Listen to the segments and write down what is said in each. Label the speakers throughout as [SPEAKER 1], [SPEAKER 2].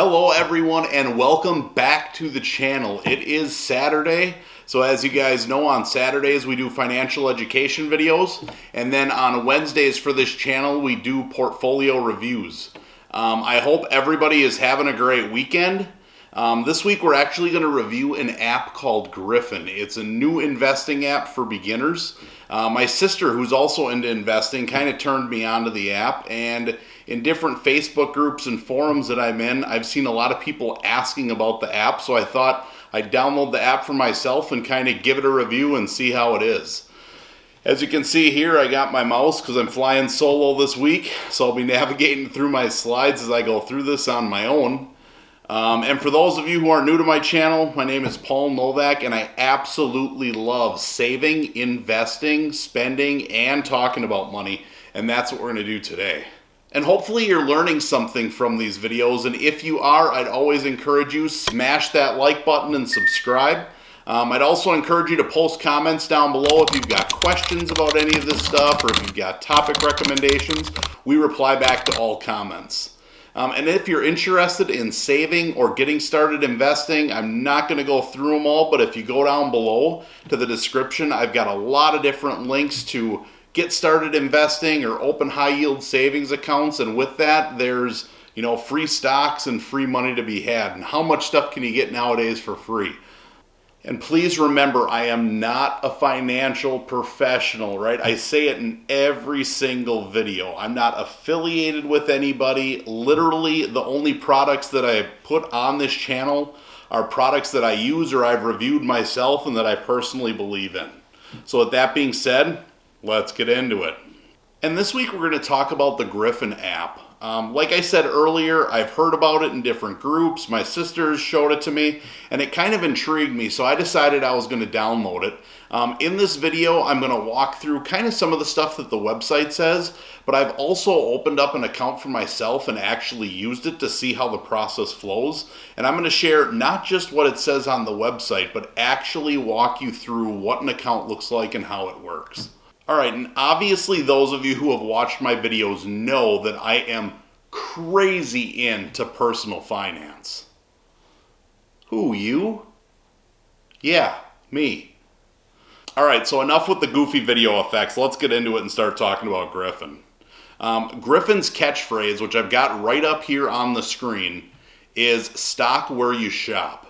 [SPEAKER 1] Hello everyone and welcome back to the channel. It is Saturday, so as you guys know, on Saturdays we do financial education videos, and then on Wednesdays for this channel we do portfolio reviews. I hope everybody is having a great weekend. This week we're actually going to review an app called Grifin. It's a new investing app for beginners. My sister, who's also into investing, kind of turned me on to the app, and in different Facebook groups and forums that I'm in, I've seen a lot of people asking about the app, so I thought I'd download the app for myself and kind of give it a review and see how it is. As you can see here, I got my mouse because I'm flying solo this week, so I'll be navigating through my slides as I go through this on my own. And for those of you who are new to my channel, my name is Paul Novak, and I absolutely love saving, investing, spending, and talking about money, and that's what we're going to do today. And hopefully you're learning something from these videos, and if you are, I'd always encourage you, smash that like button and subscribe. I'd also encourage you to post comments down below if you've got questions about any of this stuff, or if you've got topic recommendations. We reply back to all comments. And if you're interested in saving or getting started investing, I'm not going to go through them all, but if you go down below to the description, I've got a lot of different links to get started investing or open high yield savings accounts, and with that there's free stocks and free money to be had. And how much stuff can you get nowadays for free? And please remember, I am not a financial professional, right? I say it in every single video. I'm not affiliated with anybody. Literally, the only products that I put on this channel are products that I use or I've reviewed myself and that I personally believe in. So with that being said, let's get into it. And this week we're going to talk about the Grifin app. Like I said earlier, I've heard about it in different groups. My sisters showed it to me, and it kind of intrigued me, so I decided I was going to download it. In this video, I'm going to walk through kind of some of the stuff that the website says, but I've also opened up an account for myself and actually used it to see how the process flows. And I'm going to share not just what it says on the website, but actually walk you through what an account looks like and how it works. Alright, and obviously those of you who have watched my videos know that I am crazy into personal finance. Who, you? Yeah, me. Alright, so enough with the goofy video effects. Let's get into it and start talking about Grifin. Griffin's catchphrase, which I've got right up here on the screen, is stock where you shop.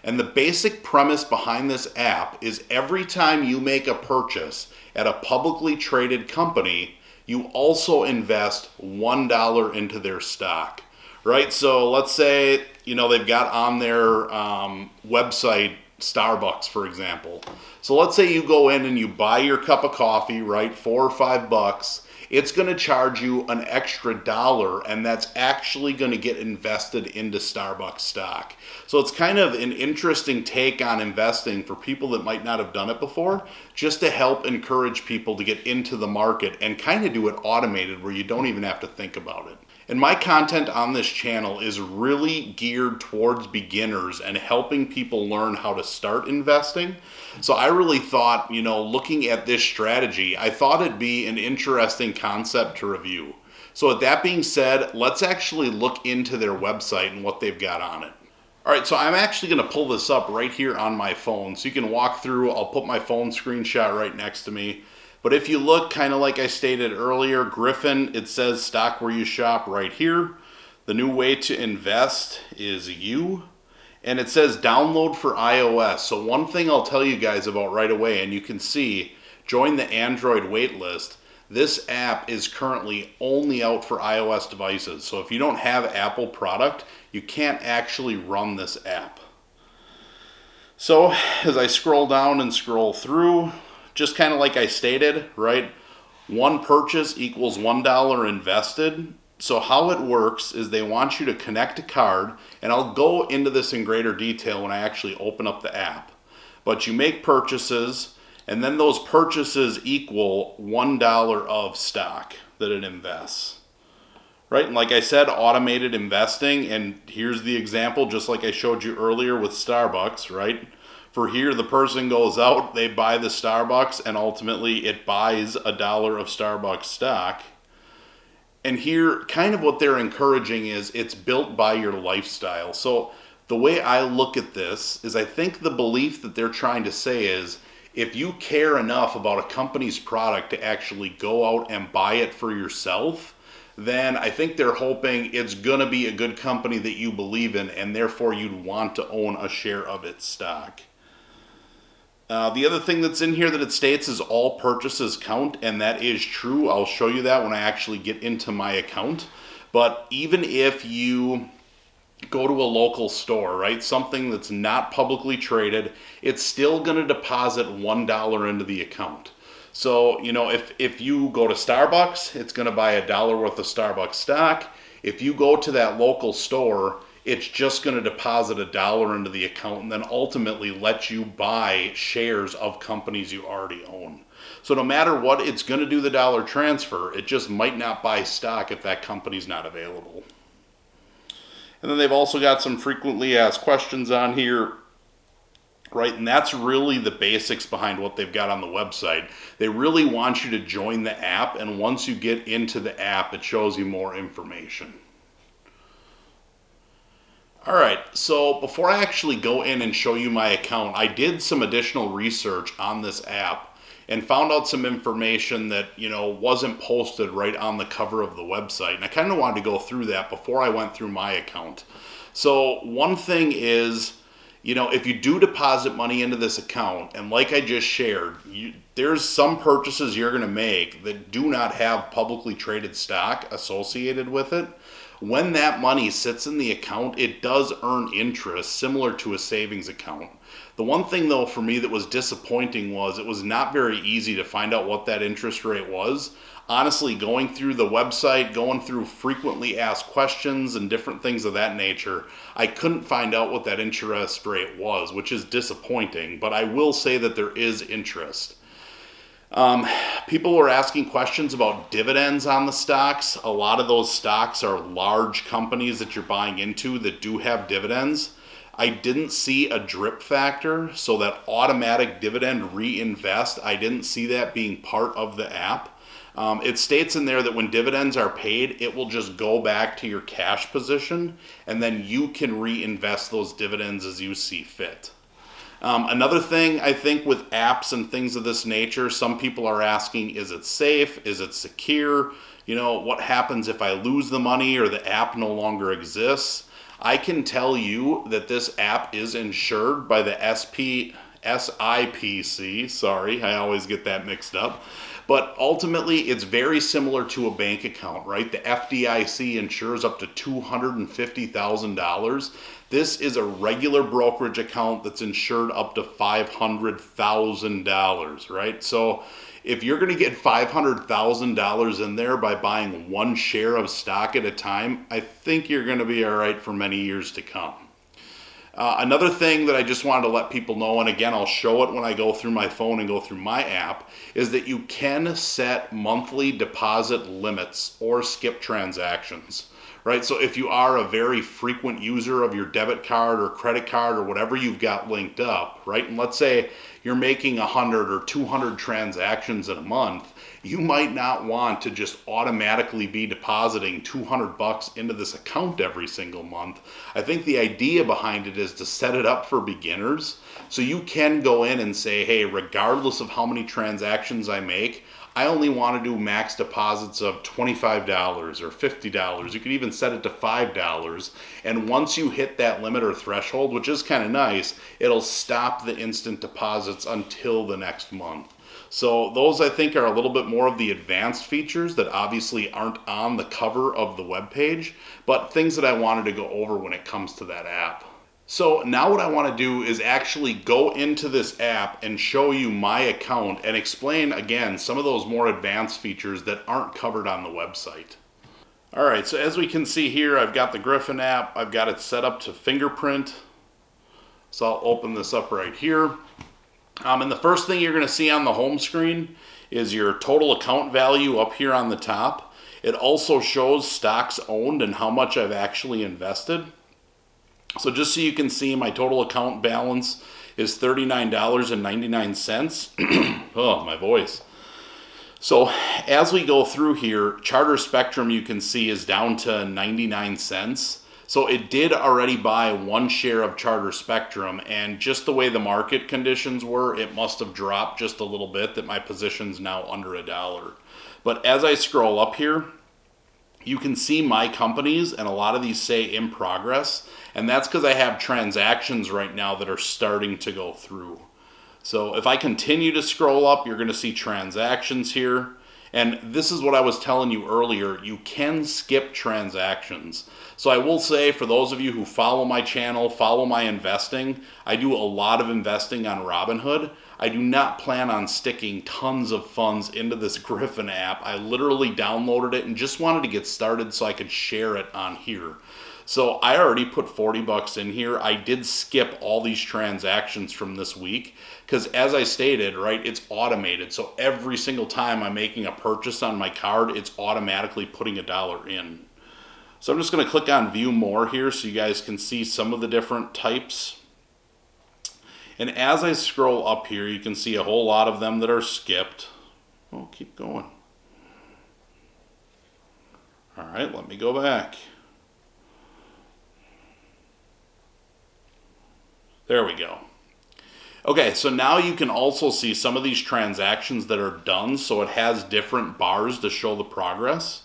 [SPEAKER 1] And the basic premise behind this app is every time you make a purchase at a publicly traded company, you also invest $1 into their stock, right? So let's say, they've got on their website Starbucks, for example. So let's say you go in and you buy your cup of coffee, right, $4 or $5. It's going to charge you an extra $1, and that's actually going to get invested into Starbucks stock. So it's kind of an interesting take on investing for people that might not have done it before, just to help encourage people to get into the market and kind of do it automated where you don't even have to think about it. And my content on this channel is really geared towards beginners and helping people learn how to start investing. So I really thought, looking at this strategy, I thought it'd be an interesting concept to review. So with that being said, let's actually look into their website and what they've got on it. All right, so I'm actually going to pull this up right here on my phone so you can walk through. I'll put my phone screenshot right next to me. But if you look, kind of like I stated earlier, Grifin, it says stock where you shop right here. The new way to invest is you. And it says download for iOS. So one thing I'll tell you guys about right away, and you can see, join the Android waitlist. This app is currently only out for iOS devices. So if you don't have Apple product, you can't actually run this app. So as I scroll down and scroll through, just kind of like I stated, right? One purchase equals $1 invested. So how it works is they want you to connect a card, and I'll go into this in greater detail when I actually open up the app. But you make purchases, and then those purchases equal $1 of stock that it invests. Right? And like I said, automated investing, and here's the example, just like I showed you earlier with Starbucks, right? For here, the person goes out, they buy the Starbucks, and ultimately it buys $1 of Starbucks stock. And here, kind of what they're encouraging is it's built by your lifestyle. So the way I look at this is I think the belief that they're trying to say is if you care enough about a company's product to actually go out and buy it for yourself, then I think they're hoping it's going to be a good company that you believe in, and therefore you'd want to own a share of its stock. The other thing that's in here that it states is all purchases count, and that is true. I'll show you that when I actually get into my account. But even if you go to a local store, right, something that's not publicly traded, it's still going to deposit $1 into the account. So, if you go to Starbucks, it's going to buy $1 worth of Starbucks stock. If you go to that local store, it's just going to deposit $1 into the account and then ultimately let you buy shares of companies you already own. So no matter what, it's going to do the dollar transfer. It just might not buy stock if that company's not available. And then they've also got some frequently asked questions on here, right? And that's really the basics behind what they've got on the website. They really want you to join the app, and once you get into the app, it shows you more information. All right, so before I actually go in and show you my account, I did some additional research on this app and found out some information that, wasn't posted right on the cover of the website. And I kind of wanted to go through that before I went through my account. So one thing is, if you do deposit money into this account, and like I just shared, there's some purchases you're going to make that do not have publicly traded stock associated with it. When that money sits in the account, it does earn interest similar to a savings account. The one thing though for me that was disappointing was it was not very easy to find out what that interest rate was. Honestly, going through the website, going through frequently asked questions and different things of that nature, I couldn't find out what that interest rate was, which is disappointing, but I will say that there is interest. People were asking questions about dividends on the stocks. A lot of those stocks are large companies that you're buying into that do have dividends. I didn't see a drip factor, so that automatic dividend reinvest, I didn't see that being part of the app. It states in there that when dividends are paid, it will just go back to your cash position, and then you can reinvest those dividends as you see fit. Another thing I think with apps and things of this nature, some people are asking, is it safe? Is it secure? What happens if I lose the money or the app no longer exists? I can tell you that this app is insured by the SIPC. Sorry, I always get that mixed up. But ultimately, it's very similar to a bank account, right? The FDIC insures up to $250,000. This is a regular brokerage account that's insured up to $500,000, right? So if you're going to get $500,000 in there by buying one share of stock at a time, I think you're going to be all right for many years to come. Another thing that I just wanted to let people know, and again, I'll show it when I go through my phone and go through my app, is that you can set monthly deposit limits or skip transactions, right? So if you are a very frequent user of your debit card or credit card or whatever you've got linked up, right? And let's say you're making 100 or 200 transactions in a month, you might not want to just automatically be depositing $200 into this account every single month. I think the idea behind it is to set it up for beginners. So you can go in and say, hey, regardless of how many transactions I make, I only want to do max deposits of $25 or $50. You could even set it to $5. And once you hit that limit or threshold, which is kind of nice, it'll stop the instant deposits until the next month. So those I think are a little bit more of the advanced features that obviously aren't on the cover of the web page, but things that I wanted to go over when it comes to that app. So now what I want to do is actually go into this app and show you my account and explain again some of those more advanced features that aren't covered on the website. All right, so as we can see here, I've got the Grifin app. I've got it set up to fingerprint. So I'll open this up right here. And the first thing you're going to see on the home screen is your total account value up here on the top. It also shows stocks owned and how much I've actually invested. So just so you can see, my total account balance is $39.99. Oh, my voice. So as we go through here, Charter Spectrum you can see is down to 99 cents. So it did already buy one share of Charter Spectrum, and just the way the market conditions were, it must have dropped just a little bit that my position's now under $1. But as I scroll up here, you can see my companies, and a lot of these say in progress, and that's because I have transactions right now that are starting to go through. So if I continue to scroll up, you're going to see transactions here. And this is what I was telling you earlier. You can skip transactions. So I will say, for those of you who follow my channel, follow my investing, I do a lot of investing on Robinhood. I do not plan on sticking tons of funds into this Grifin app. I literally downloaded it and just wanted to get started so I could share it on here. So I already put 40 bucks in here. I did skip all these transactions from this week because, as I stated, right, it's automated. So every single time I'm making a purchase on my card, it's automatically putting $1 in. So I'm just going to click on view more here so you guys can see some of the different types. And as I scroll up here, you can see a whole lot of them that are skipped. Oh, keep going. All right, let me go back. There we go. Okay, so now you can also see some of these transactions that are done, so it has different bars to show the progress.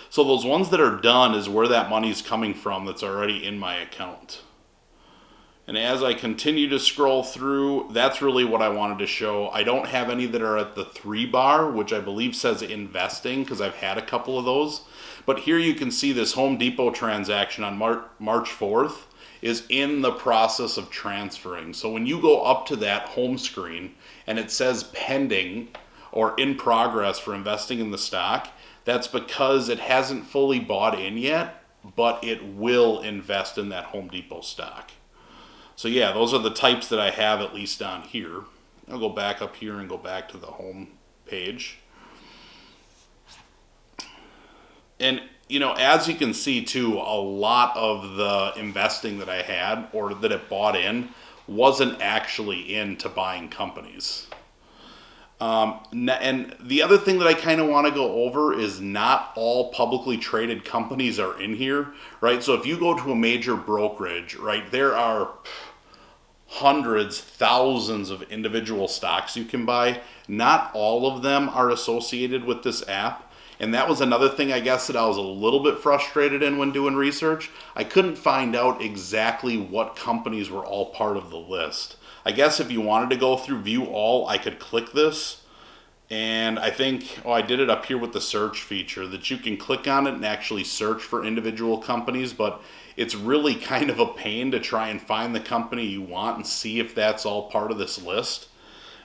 [SPEAKER 1] So those ones that are done is where that money is coming from that's already in my account. And as I continue to scroll through, that's really what I wanted to show. I don't have any that are at the 3 bar, which I believe says investing, because I've had a couple of those. But here you can see this Home Depot transaction on March 4th. Is in the process of transferring. So when you go up to that home screen and it says pending or in progress for investing in the stock, that's because it hasn't fully bought in yet, but it will invest in that Home Depot stock. So yeah, those are the types that I have at least on here. I'll go back up here and go back to the home page. And you know, as you can see too, a lot of the investing that I had or that it bought in wasn't actually into buying companies. And the other thing that I kind of want to go over is not all publicly traded companies are in here, right? So if you go to a major brokerage, right, there are hundreds, thousands of individual stocks you can buy. Not all of them are associated with this app. And that was another thing, I guess, that I was a little bit frustrated in when doing research. I couldn't find out exactly what companies were all part of the list. I guess if you wanted to go through view all, I could click this. And I think, I did it up here with the search feature, that you can click on it and actually search for individual companies. But it's really kind of a pain to try and find the company you want and see if that's all part of this list.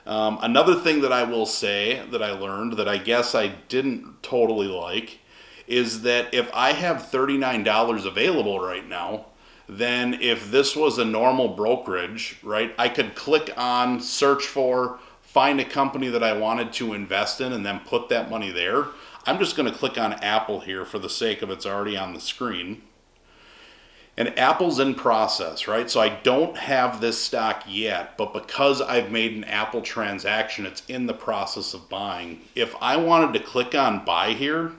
[SPEAKER 1] Another thing that I will say that I learned that I guess I didn't totally like is that if I have $39 available right now, then if this was a normal brokerage, right, I could click on search for, find a company that I wanted to invest in and then put that money there. I'm just going to click on Apple here for the sake of it's already on the screen. And Apple's in process, right? So I don't have this stock yet, but because I've made an Apple transaction, it's in the process of buying. If I wanted to click on buy here,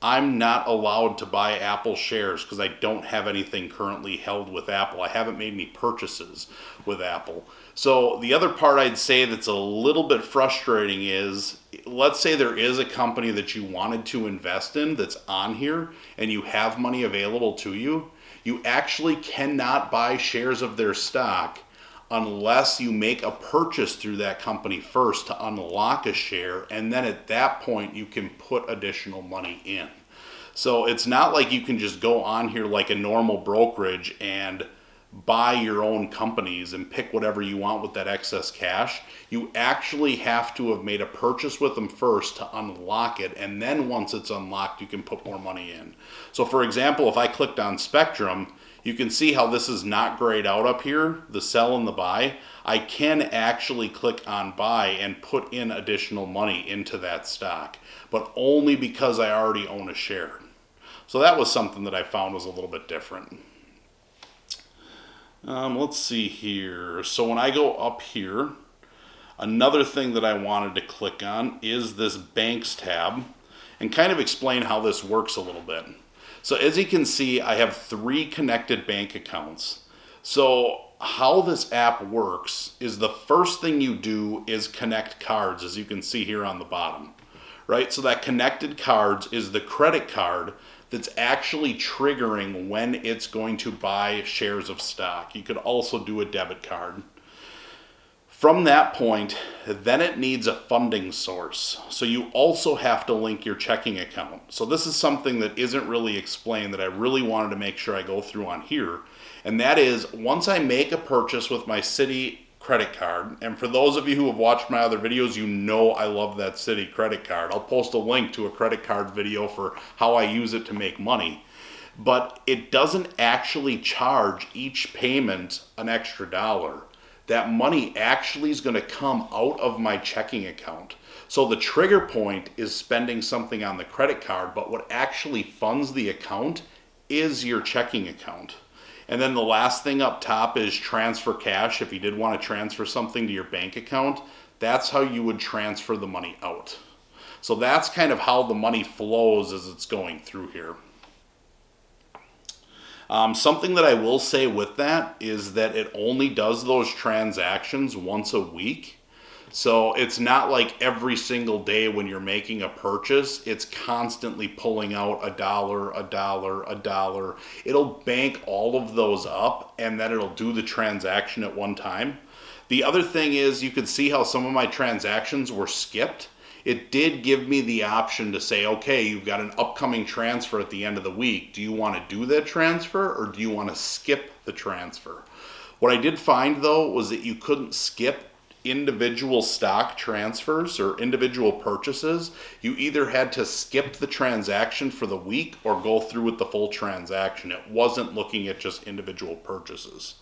[SPEAKER 1] I'm not allowed to buy Apple shares because I don't have anything currently held with Apple. I haven't made any purchases with Apple. So the other part I'd say that's a little bit frustrating is, let's say there is a company that you wanted to invest in that's on here and you have money available to you. You actually cannot buy shares of their stock unless you make a purchase through that company first to unlock a share, and then at that point you can put additional money in. So it's not like you can just go on here like a normal brokerage and buy your own companies and pick whatever you want with that excess cash. You actually have to have made a purchase with them first to unlock it, and then once it's unlocked, you can put more money in. So for example, if I clicked on Spectrum, you can see how this is not grayed out up here, the sell and the buy. I can actually click on buy and put in additional money into that stock, but only because I already own a share. So that was something that I found was a little bit different. Let's see here. So when I go up here, Another thing that I wanted to click on is this Banks tab and kind of explain how this works a little bit. So as you can see, I have 3 connected bank accounts. So how this app works is the first thing you do is connect cards, as you can see here on the bottom, right? So that connected cards is the credit card that's actually triggering when it's going to buy shares of stock. You could also do a debit card. From that point, then it needs a funding source. So you also have to link your checking account. So this is something that isn't really explained that I really wanted to make sure I go through on here. And that is, once I make a purchase with my Citi credit card, and for those of you who have watched my other videos, you know I love that Citi credit card. I'll post a link to a credit card video for how I use it to make money. But it doesn't actually charge each payment an extra $1. That money actually is going to come out of my checking account. So the trigger point is spending something on the credit card, but what actually funds the account is your checking account. And then the last thing up top is transfer cash. If you did want to transfer something to your bank account, that's how you would transfer the money out. So that's kind of how the money flows as it's going through here. Something that I will say with that is that it only does those transactions once a week. So it's not like every single day when you're making a purchase, it's constantly pulling out $1, $1, $1. It'll bank all of those up and then it'll do the transaction at one time. The other thing is you can see how some of my transactions were skipped. It did give me the option to say, okay, you've got an upcoming transfer at the end of the week. Do you want to do that transfer or do you want to skip the transfer? What I did find though was that you couldn't skip individual stock transfers or individual purchases. You either had to skip the transaction for the week or go through with the full transaction. It wasn't looking at just individual purchases.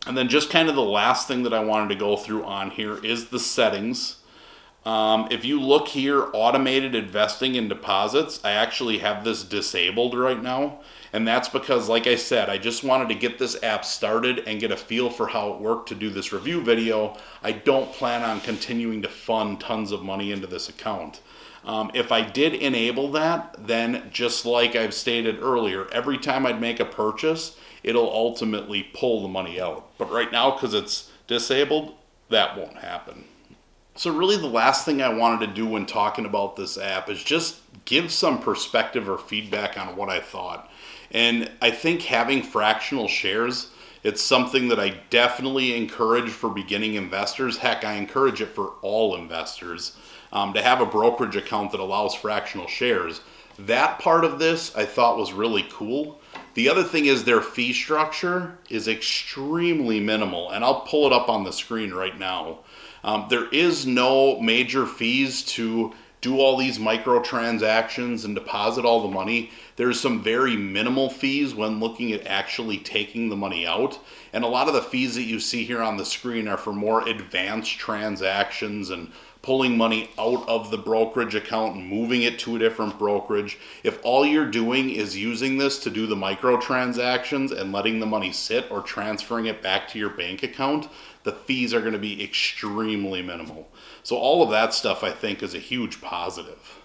[SPEAKER 1] And then just kind of the last thing that I wanted to go through on here is the settings. If you look here, automated investing and deposits, I actually have this disabled right now. And that's because, like I said, I just wanted to get this app started and get a feel for how it worked to do this review video. I don't plan on continuing to fund tons of money into this account. If I did enable that, then just like I've stated earlier, every time I'd make a purchase, it'll ultimately pull the money out. But right now, because it's disabled, that won't happen. So really the last thing I wanted to do when talking about this app is just give some perspective or feedback on what I thought. And I think having fractional shares, it's something that I definitely encourage for beginning investors. Heck, I encourage it for all investors to have a brokerage account that allows fractional shares. That part of this I thought was really cool. The other thing is their fee structure is extremely minimal, and I'll pull it up on the screen right now. There is no major fees to do all these microtransactions and deposit all the money. There's some very minimal fees when looking at actually taking the money out. And a lot of the fees that you see here on the screen are for more advanced transactions and pulling money out of the brokerage account and moving it to a different brokerage. If all you're doing is using this to do the microtransactions and letting the money sit or transferring it back to your bank account, the fees are going to be extremely minimal. So all of that stuff I think is a huge positive.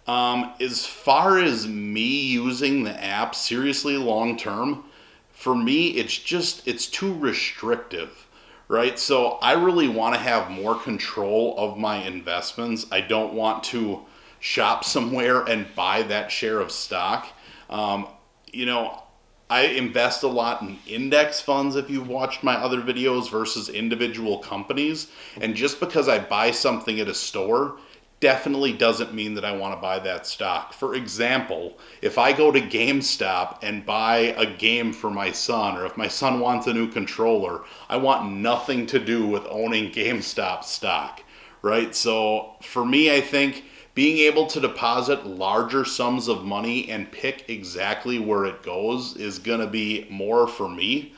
[SPEAKER 1] As far as me using the app seriously long term, for me it's too restrictive, right? So I really want to have more control of my investments. I don't want to shop somewhere and buy that share of stock. I invest a lot in index funds if you've watched my other videos versus individual companies. And just because I buy something at a store definitely doesn't mean that I want to buy that stock. For example, if I go to GameStop and buy a game for my son, or if my son wants a new controller, I want nothing to do with owning GameStop stock, right? So for me, I think being able to deposit larger sums of money and pick exactly where it goes is going to be more for me.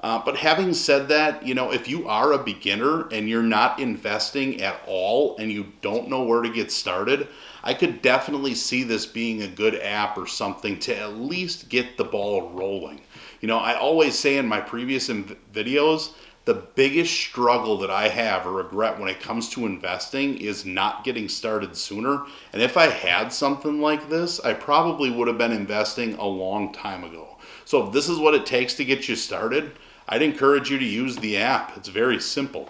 [SPEAKER 1] But having said that, if you are a beginner and you're not investing at all and you don't know where to get started, I could definitely see this being a good app or something to at least get the ball rolling. I always say in my previous videos, The biggest struggle that I have or regret when it comes to investing is not getting started sooner. And if I had something like this, I probably would have been investing a long time ago. So if this is what it takes to get you started, I'd encourage you to use the app. It's very simple.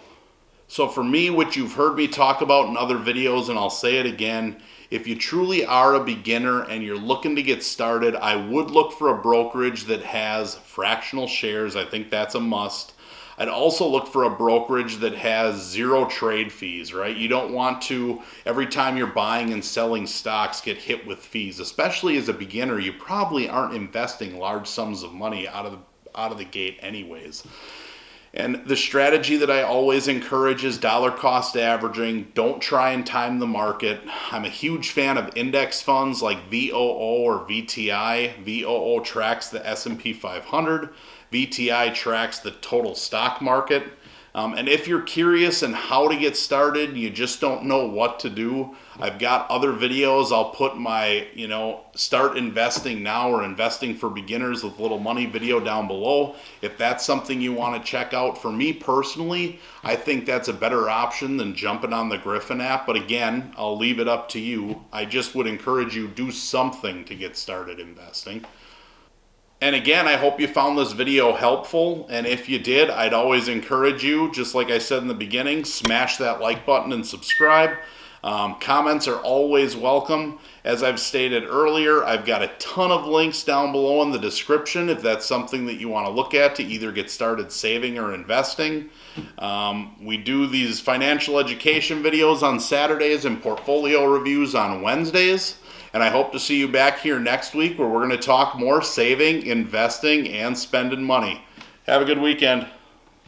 [SPEAKER 1] So for me, what you've heard me talk about in other videos, and I'll say it again, if you truly are a beginner and you're looking to get started, I would look for a brokerage that has fractional shares. I think that's a must. I'd also look for a brokerage that has zero trade fees, right? You don't want to, every time you're buying and selling stocks, get hit with fees. Especially as a beginner, you probably aren't investing large sums of money out of the gate anyways. And the strategy that I always encourage is dollar cost averaging. Don't try and time the market. I'm a huge fan of index funds like VOO or VTI. VOO tracks the S&P 500. VTI tracks the total stock market. And if you're curious on how to get started, you just don't know what to do, I've got other videos. I'll put my, start investing now or investing for beginners with little money video down below. If that's something you want to check out, for me personally, I think that's a better option than jumping on the Grifin app. But again, I'll leave it up to you. I just would encourage you do something to get started investing. And again, I hope you found this video helpful. And if you did, I'd always encourage you, just like I said in the beginning, smash that like button and subscribe. Comments are always welcome. As I've stated earlier, I've got a ton of links down below in the description if that's something that you want to look at to either get started saving or investing. We do these financial education videos on Saturdays and portfolio reviews on Wednesdays. And I hope to see you back here next week where we're going to talk more saving, investing, and spending money. Have a good weekend.